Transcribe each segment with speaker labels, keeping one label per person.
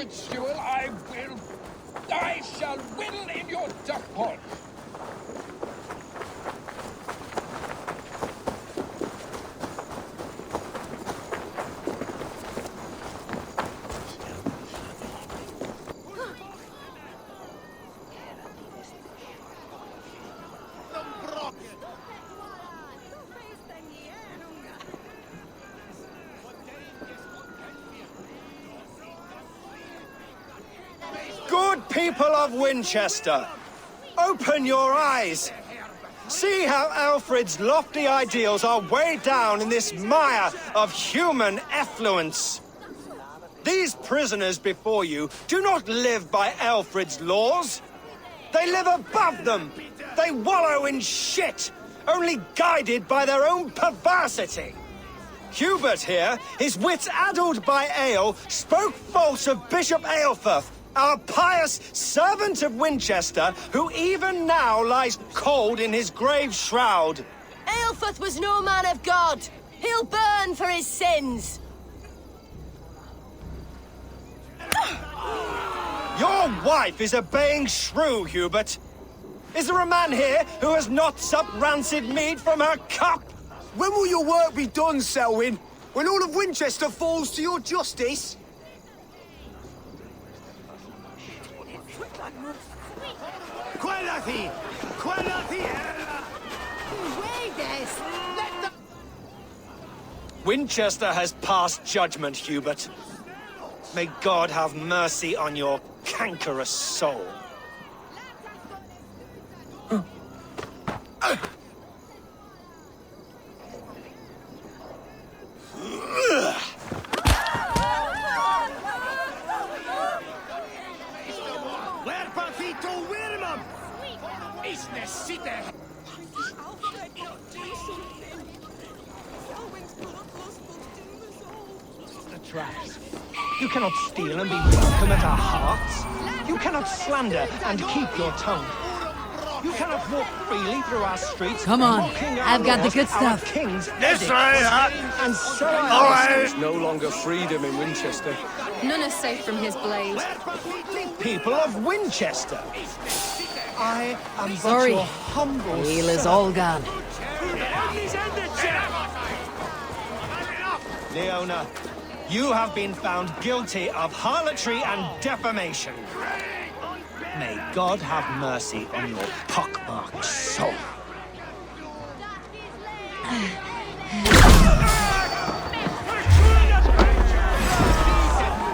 Speaker 1: Alfred's steward, I shall whittle in your duck pond.
Speaker 2: Good people of Winchester, open your eyes. See how Alfred's lofty ideals are weighed down in this mire of human effluence. These prisoners before you do not live by Alfred's laws. They live above them. They wallow in shit, only guided by their own perversity. Hubert here, his wits addled by ale, spoke false of Bishop Eivor, our pious servant of Winchester, who even now lies cold in his grave shroud.
Speaker 3: Eivor was no man of God. He'll burn for his sins.
Speaker 2: Your wife is a baying shrew, Hubert. Is there a man here who has not supped rancid mead from her cup?
Speaker 4: When will your work be done, Selwyn? When all of Winchester falls to your justice?
Speaker 2: Winchester has passed judgment, Hubert. May God have mercy on your cankerous soul. Traps. You cannot steal and be welcome at our hearts. You cannot slander and keep your tongue. You cannot walk freely through our streets.
Speaker 5: Come on,
Speaker 2: mocking our
Speaker 5: I've got the
Speaker 2: laws,
Speaker 5: good
Speaker 2: our
Speaker 5: stuff.
Speaker 2: king's
Speaker 6: Yes,
Speaker 2: edicts. And so
Speaker 6: There's no longer freedom in Winchester.
Speaker 7: None is safe from his blade.
Speaker 2: people of Winchester. I am
Speaker 5: Sorry.
Speaker 2: but your humble
Speaker 5: Ale is
Speaker 2: servant.
Speaker 5: all gone.
Speaker 2: Leona, you have been found guilty of harlotry and defamation. May God have mercy on your pockmarked soul.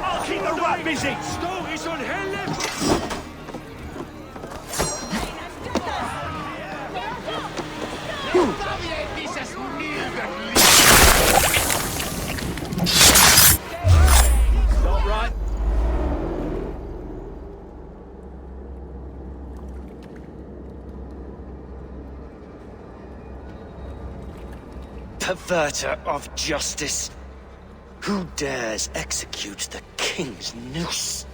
Speaker 6: I'll keep the rat busy! Stone is on her left! Stop right.
Speaker 2: Perverter of justice. Who dares execute the king's noose?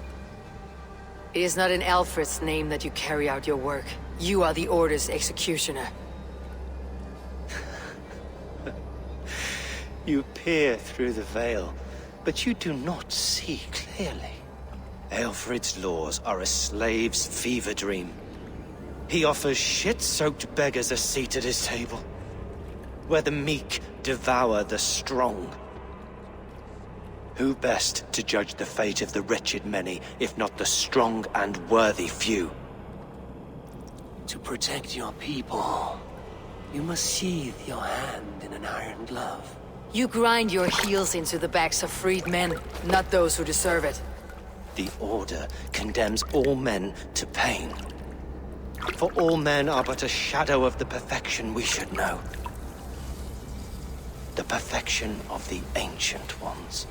Speaker 5: It is not in Alfred's name that you carry out your work. You are the Order's executioner.
Speaker 2: You peer through the veil, but you do not see clearly. Alfred's laws are a slave's fever dream. He offers shit-soaked beggars a seat at his table, where the meek devour the strong. Who best to judge the fate of the wretched many, if not the strong and worthy few?
Speaker 8: To protect your people, you must sheathe your hand in an iron glove.
Speaker 5: You grind your heels into the backs of freed men, not those who deserve it.
Speaker 2: The Order condemns all men to pain. For all men are but a shadow of the perfection we should know. The perfection of the Ancient Ones.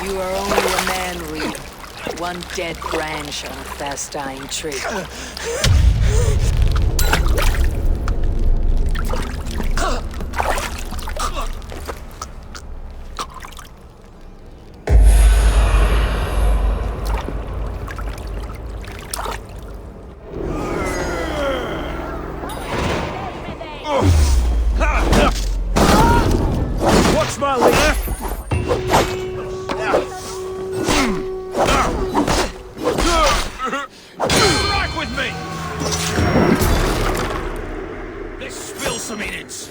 Speaker 5: You are only a man, Reed. One dead branch on a fast-dying tree.
Speaker 6: What's my leader?
Speaker 1: some minutes.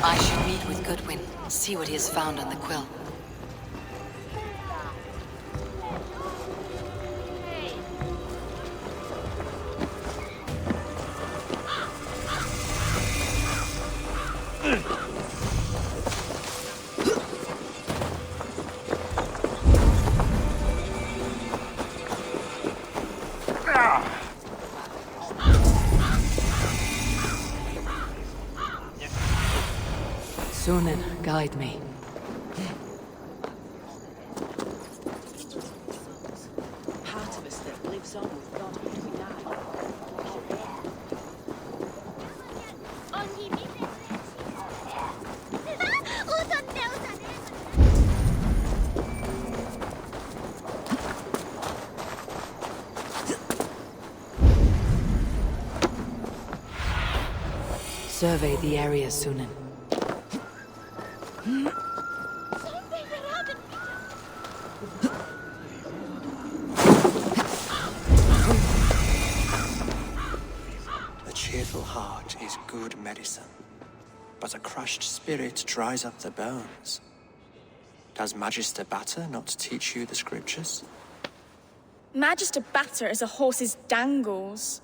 Speaker 5: I should meet with Goodwin, see what he has found on the quill. Sunan, guide me.
Speaker 3: Part of us that lives on with God after we die.
Speaker 5: Survey the area, Sunan.
Speaker 8: A cheerful heart is good medicine, but a crushed spirit dries up the bones. Does Magister Batter not teach you the scriptures?
Speaker 9: Magister Batter is a horse's dangles.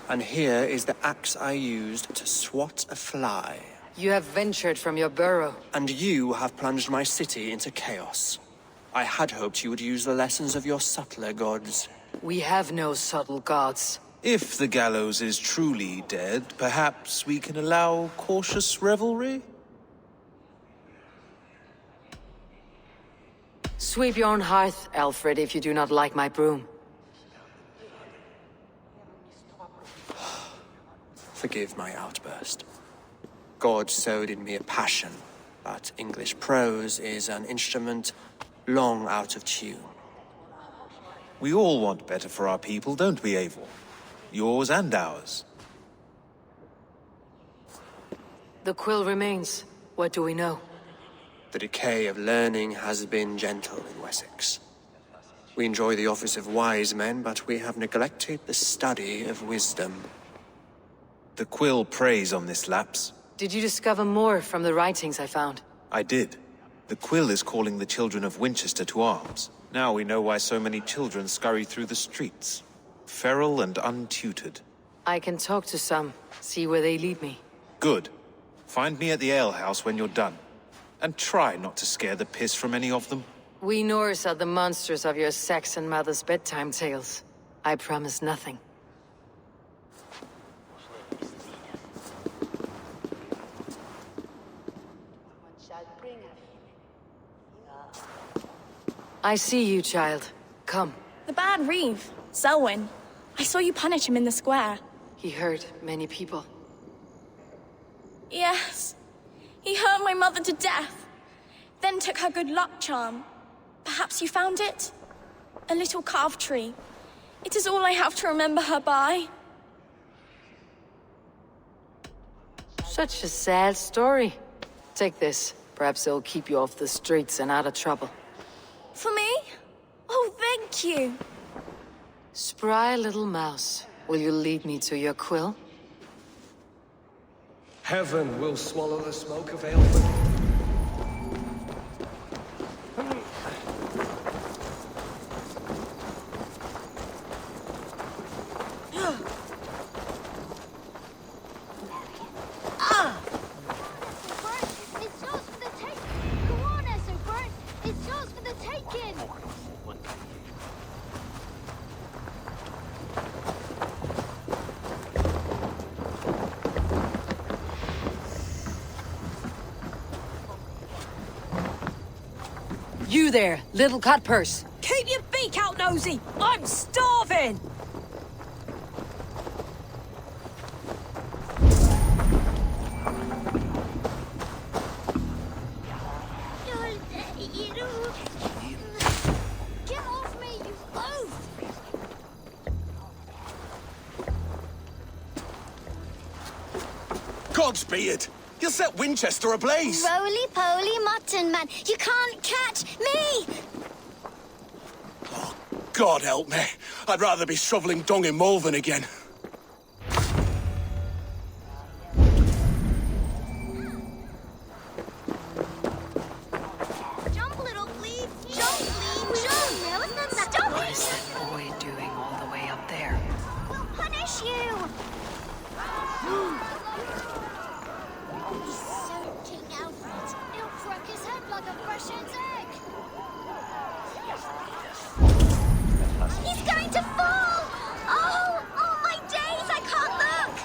Speaker 8: And here is the axe I used to swat a fly.
Speaker 5: You have ventured from your burrow.
Speaker 8: And you have plunged my city into chaos. I had hoped you would use the lessons of your subtler gods.
Speaker 5: We have no subtle gods.
Speaker 10: If the Gallows is truly dead, perhaps we can allow cautious revelry?
Speaker 5: Sweep your own hearth, Alfred, if you do not like my broom.
Speaker 8: Forgive my outburst. God sowed in me a passion, but English prose is an instrument long out of tune.
Speaker 10: We all want better for our people, don't we, Eivor? Yours and ours.
Speaker 5: The quill remains. What do we know?
Speaker 8: The decay of learning has been gentle in Wessex. We enjoy the office of wise men, but we have neglected the study of wisdom.
Speaker 10: The quill preys on this lapse.
Speaker 5: Did you discover more from the writings I found?
Speaker 10: I did. The quill is calling the children of Winchester to arms. Now we know why so many children scurry through the streets. Feral and untutored.
Speaker 5: I can talk to some, see where they lead me.
Speaker 10: Good. Find me at the alehouse when you're done. And try not to scare the piss from any of them.
Speaker 5: We Norse are the monsters of your Saxon mother's bedtime tales. I promise nothing. I see you, child. Come.
Speaker 9: The bad Reeve, Selwyn. I saw you punish him in the square.
Speaker 5: He hurt many people.
Speaker 9: Yes. He hurt my mother to death. Then took her good luck charm. Perhaps you found it? A little carved tree. It is all I have to remember her by.
Speaker 5: Such a sad story. Take this. Perhaps it'll keep you off the streets and out of trouble.
Speaker 9: For me? Oh, thank you.
Speaker 5: Spry little mouse. Will you lead me to your quill?
Speaker 6: Heaven will swallow the smoke of Eivor.
Speaker 5: You there, little cut purse.
Speaker 3: Keep your beak out, Nosy! I'm starving!
Speaker 11: Get off me, you oaf!
Speaker 1: Godspeed!
Speaker 4: You'll set Winchester ablaze.
Speaker 11: Roly-poly mutton man, you can't catch me!
Speaker 4: Oh, God help me. I'd rather be shoveling dung in Malvern again.
Speaker 11: Jump, little flea! Jump, flea! Jump! Stop
Speaker 5: What
Speaker 11: it!
Speaker 5: is that boy doing all the way up there?
Speaker 11: We'll punish you! He's so King Alfred. He'll crack his head like a fresh hen's egg. He's going to fall! Oh my days, I can't look!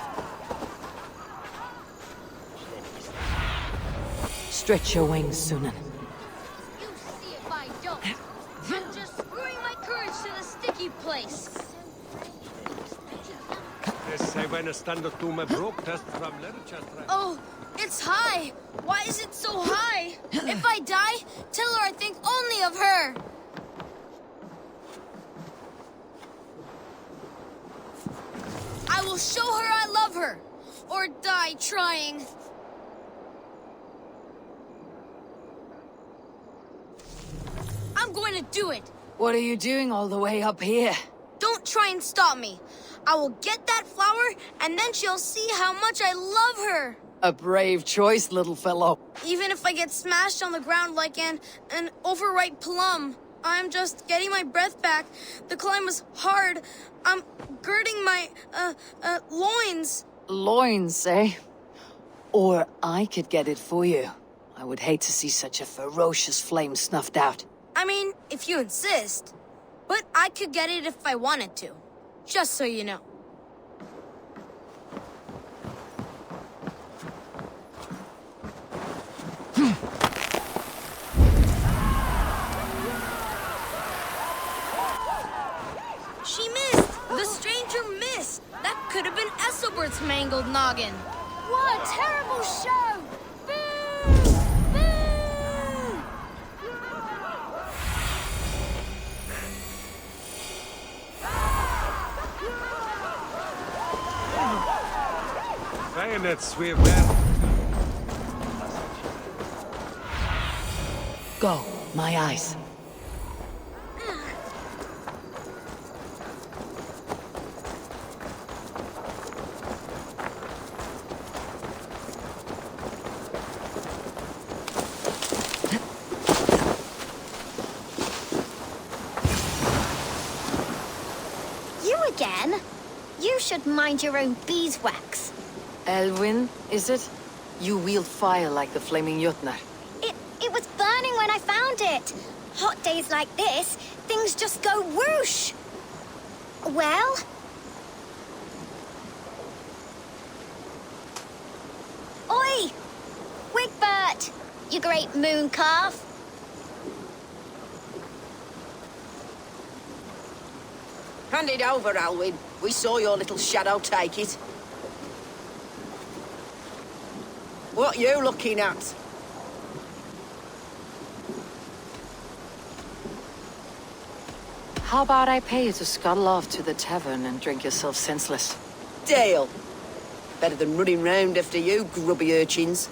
Speaker 5: Stretch your wings, Sunan.
Speaker 11: You see if I don't. I'm just screwing my courage to the sticky place.
Speaker 3: Oh, it's high. Why is it so high? If I die, tell her I think only of her. I will show her I love her, or die trying. I'm going to do it.
Speaker 5: What are you doing all the way up here?
Speaker 3: Don't try and stop me. I will get that flower, and then she'll see how much I love her.
Speaker 5: A brave choice, little fellow.
Speaker 3: Even if I get smashed on the ground like an overripe plum, I'm just getting my breath back. The climb was hard. I'm girding my, loins.
Speaker 5: Loins, eh? Or I could get it for you. I would hate to see such a ferocious flame snuffed out.
Speaker 3: I mean, if you insist. But I could get it if I wanted to. Just so you know. She missed! The stranger missed! That could have been Esselbert's mangled noggin.
Speaker 11: What a terrible show! Boo! Boo!
Speaker 5: Go, my eyes.
Speaker 11: You again? You should mind your own beeswax.
Speaker 5: Elwyn, is it? You wield fire like the flaming Jotnar.
Speaker 11: It was burning when I found it. Hot days like this, things just go whoosh. Well? Oi! Wigbert! You great moon calf.
Speaker 12: Hand it over, Alwyn. We saw your little shadow take it. What you looking at?
Speaker 5: How about I pay you to scuttle off to the tavern and drink yourself senseless?
Speaker 12: Deal. Better than running round after you, grubby urchins.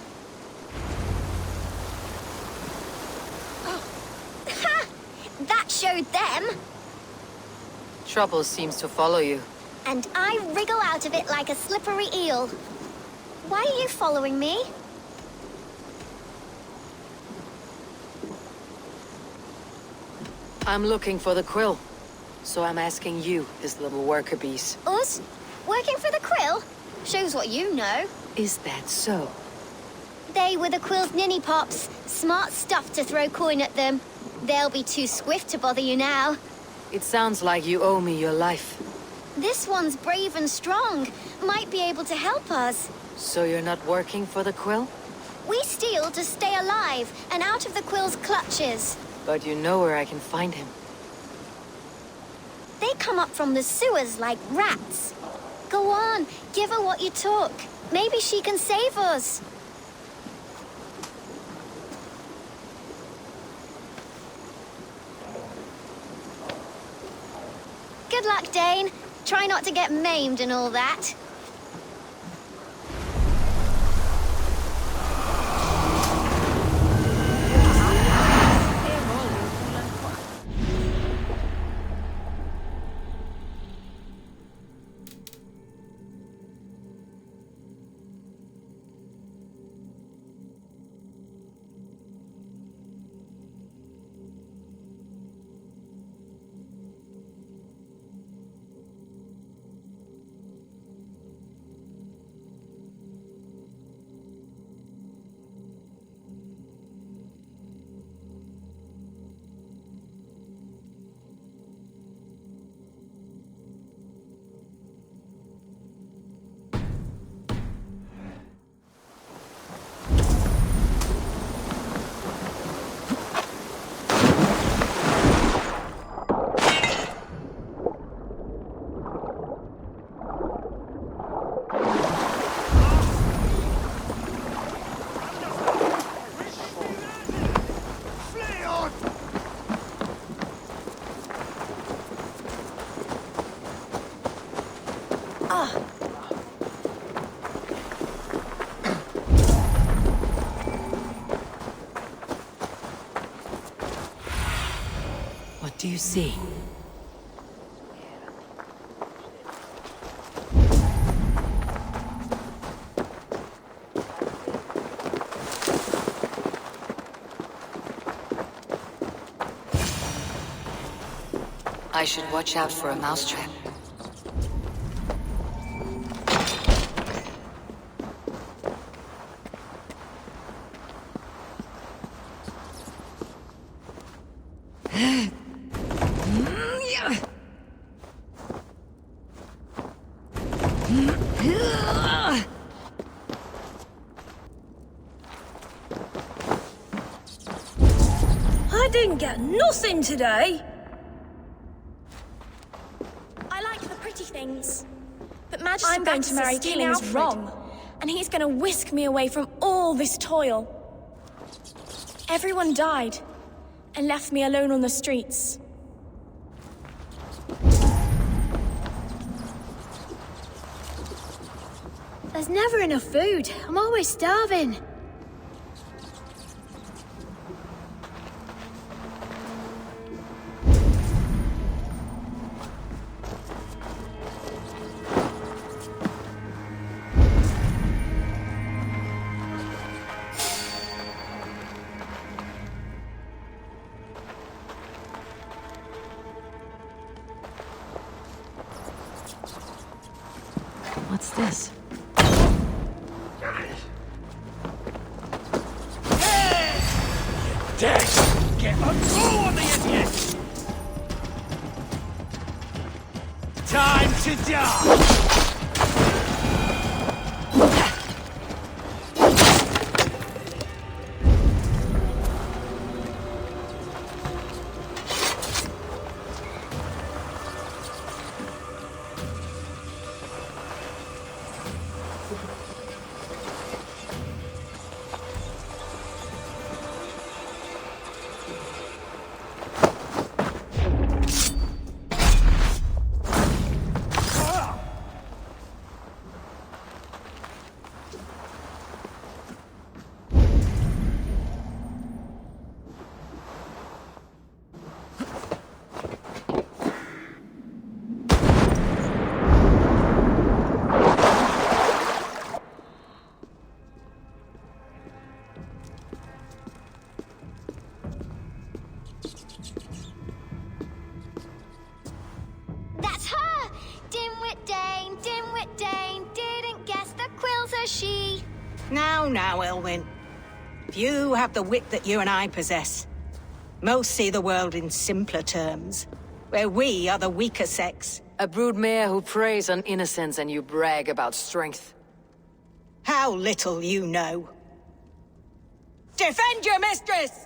Speaker 11: That showed them.
Speaker 5: Trouble seems to follow you.
Speaker 11: And I wriggle out of it like a slippery eel. Why are you following me?
Speaker 5: I'm looking for the quill. So I'm asking you, his little worker bees.
Speaker 11: Us? Working for the quill? Shows what you know.
Speaker 5: Is that so?
Speaker 11: They were the quill's ninny pops. Smart stuff to throw coin at them. They'll be too swift to bother you now.
Speaker 5: It sounds like you owe me your life.
Speaker 11: This one's brave and strong. Might be able to help us.
Speaker 5: So you're not working for the quill?
Speaker 11: We steal to stay alive and out of the quill's clutches.
Speaker 5: But you know where I can find him.
Speaker 11: They come up from the sewers like rats. Go on, give her what you took. Maybe she can save us. Good luck, Dane. Try not to get maimed and all that.
Speaker 5: What do you see? I should watch out for a mousetrap.
Speaker 9: I didn't get nothing today. I like the pretty things. But Magister I'm going to marry King Alfred. Wrong, and he's going to whisk me away from all this toil. Everyone died, and left me alone on the streets.
Speaker 11: There's never enough food. I'm always starving.
Speaker 5: What's this?
Speaker 1: Death! Get a go on the idiot! Time to die!
Speaker 11: That's her! Dimwit Dane, didn't guess the quill's a she.
Speaker 13: Now, Elwyn. Few have the wit that you and I possess. Most see the world in simpler terms, where we are the weaker sex.
Speaker 5: A broodmare who preys on innocence and you brag about strength.
Speaker 13: How little you know. Defend your mistress!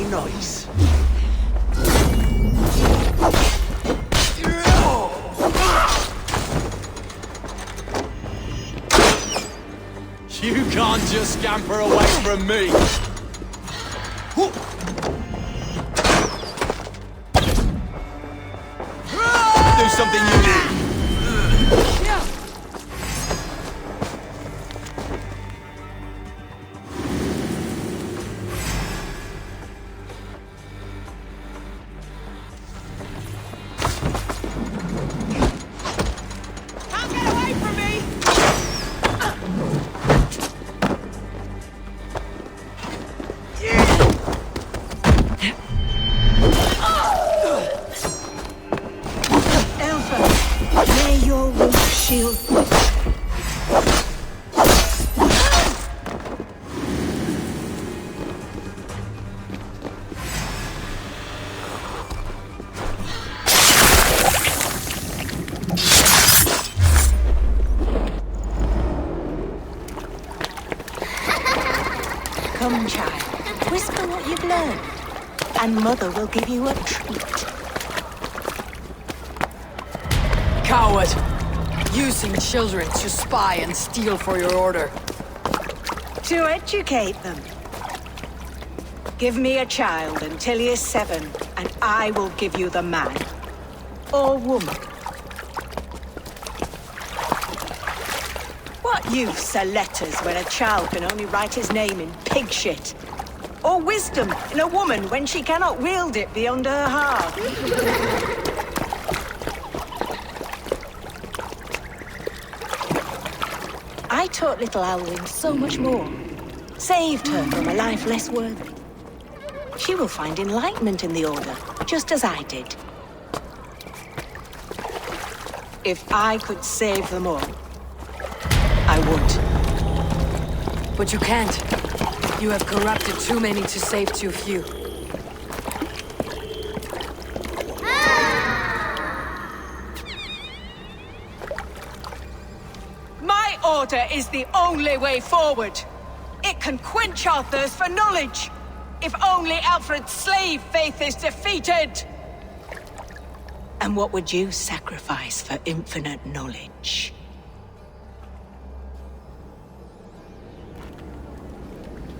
Speaker 1: Nice. You can't just scamper away from me. Do something unique.
Speaker 13: and Mother will give you a treat.
Speaker 5: Coward! Using children to spy and steal for your order.
Speaker 13: To educate them. Give me a child until he is 7, and I will give you the man. Or woman. What use are letters when a child can only write his name in pig shit? Or wisdom in a woman when she cannot wield it beyond her heart? I taught little Alwyn so much more. Saved her from a life less worthy. She will find enlightenment in the Order, just as I did. If I could save them all, I would.
Speaker 5: But you can't. You have corrupted too many to save too few.
Speaker 13: My order is the only way forward. It can quench our thirst for knowledge. If only Alfred's slave faith is defeated. And what would you sacrifice for infinite knowledge?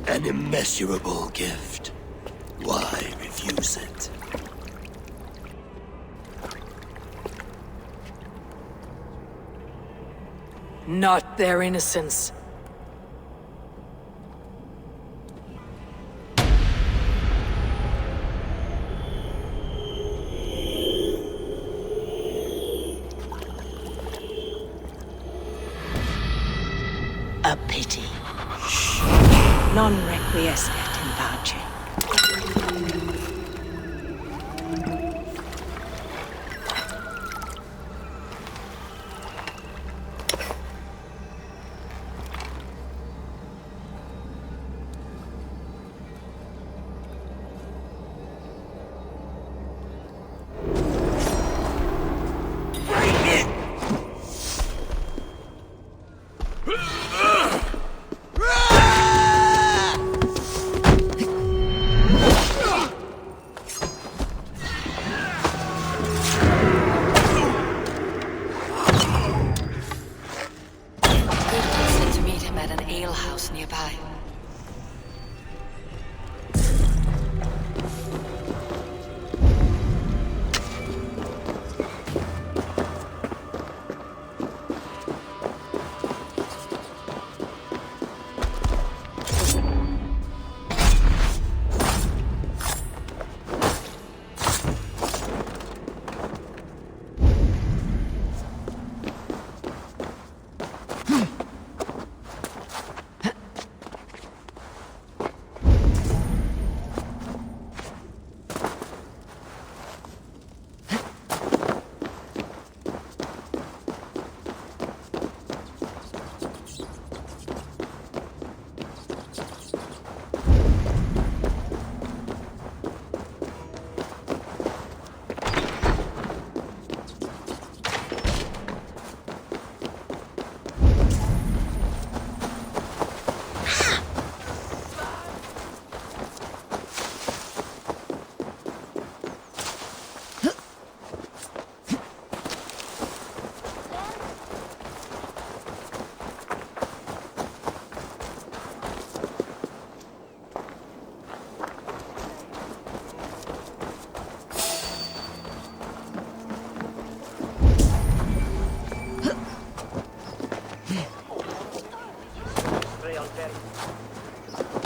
Speaker 14: An immeasurable gift. Why refuse it?
Speaker 5: Not their innocence.
Speaker 13: A pity. Non requiescat in pace.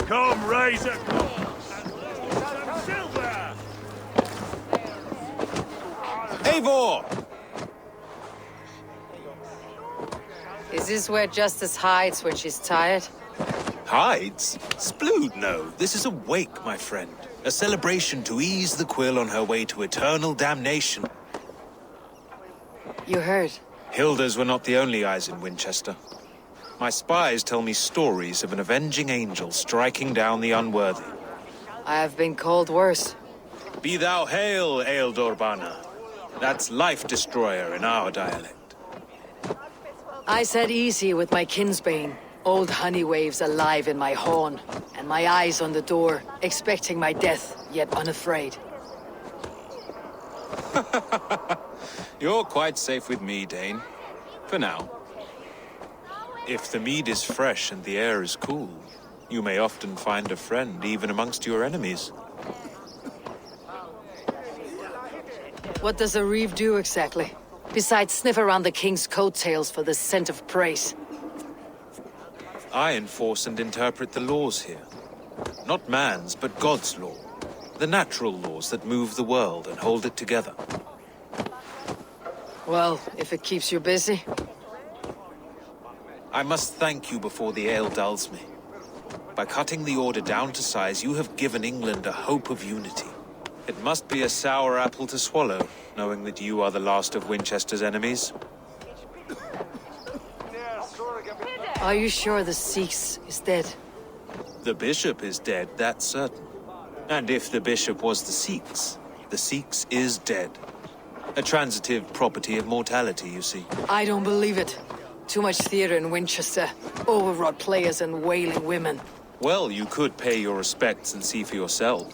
Speaker 15: Come, raise a glass and some silver!
Speaker 10: Eivor!
Speaker 5: Is this where Justice hides when she's tired?
Speaker 10: Hides? Splood, no. This is a wake, my friend. A celebration to ease the quill on her way to eternal damnation.
Speaker 5: You heard.
Speaker 10: Hilda's were not the only eyes in Winchester. My spies tell me stories of an avenging angel striking down the unworthy.
Speaker 5: I have been called worse.
Speaker 10: Be thou hail, Eildor Bana. That's life destroyer in our dialect.
Speaker 5: I said easy with my kinsbane. Old Honeywave's alive in my horn, and my eyes on the door, expecting my death, yet unafraid.
Speaker 10: You're quite safe with me, Dane. For now. If the mead is fresh and the air is cool, you may often find a friend even amongst your enemies.
Speaker 5: What does a reeve do exactly? Besides sniff around the king's coattails for the scent of praise.
Speaker 10: I enforce and interpret the laws here. Not man's, but God's law. The natural laws that move the world and hold it together.
Speaker 5: Well, if it keeps you busy.
Speaker 10: I must thank you before the ale dulls me. By cutting the order down to size, you have given England a hope of unity. It must be a sour apple to swallow, knowing that you are the last of Winchester's enemies.
Speaker 5: Are you sure the Sikhs is dead?
Speaker 10: The bishop is dead, that's certain. And if the bishop was the Sikhs is dead. A transitive property of mortality, you see.
Speaker 5: I don't believe it. Too much theater in Winchester. Overwrought players and wailing women.
Speaker 10: Well, you could pay your respects and see for yourself.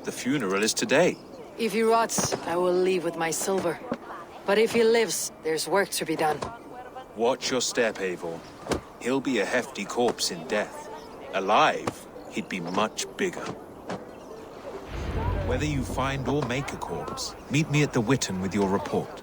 Speaker 10: The funeral is today.
Speaker 5: If he rots, I will leave with my silver. But if he lives, there's work to be done.
Speaker 10: Watch your step, Eivor. He'll be a hefty corpse in death. Alive, he'd be much bigger. Whether you find or make a corpse, meet me at the Witten with your report.